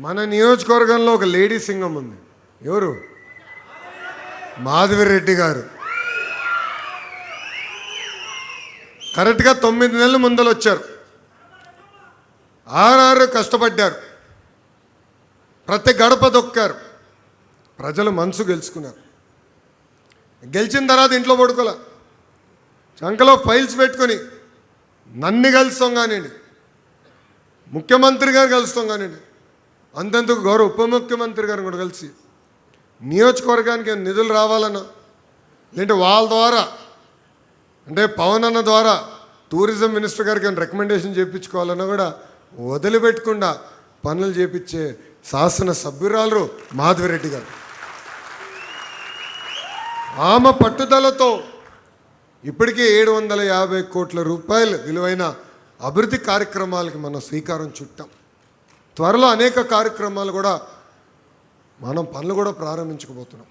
మన నియోజకవర్గంలో ఒక లేడీ సింగం ఉంది. ఎవరు? మాధవిరెడ్డి గారు. కరెక్ట్గా 9 నెలల ముందలు వచ్చారు. ఆరు కష్టపడ్డారు, ప్రతి గడప దొక్కారు, ప్రజల మనసు గెలుచుకున్నారు. గెలిచిన తర్వాత ఇంట్లో పడుకోలే, చంకలో ఫైల్స్ పెట్టుకొని నన్ను కలుస్తాం కానివ్వండి, ముఖ్యమంత్రి గారు కలుస్తాం కానివ్వండి, అంతెందుకు గౌరవ ఉప ముఖ్యమంత్రి గారిని కూడా కలిసి నియోజకవర్గానికి నిధులు రావాలన్నా, లేదంటే వాళ్ళ ద్వారా అంటే పవన్ అన్న ద్వారా టూరిజం మినిస్టర్ గారికి రికమెండేషన్ చేయించుకోవాలన్నా కూడా వదిలిపెట్టకుండా పనులు చేపించే శాసన సభ్యురాలు మాధవిరెడ్డి గారు. ఆమె పట్టుదలతో ఇప్పటికే 750 కోట్ల రూపాయలు విలువైన అభివృద్ధి కార్యక్రమాలకి మనం శ్రీకారం చుట్టాం. త్వరలో అనేక కార్యక్రమాలు కూడా మనం పనులు కూడా ప్రారంభించకపోతున్నాం.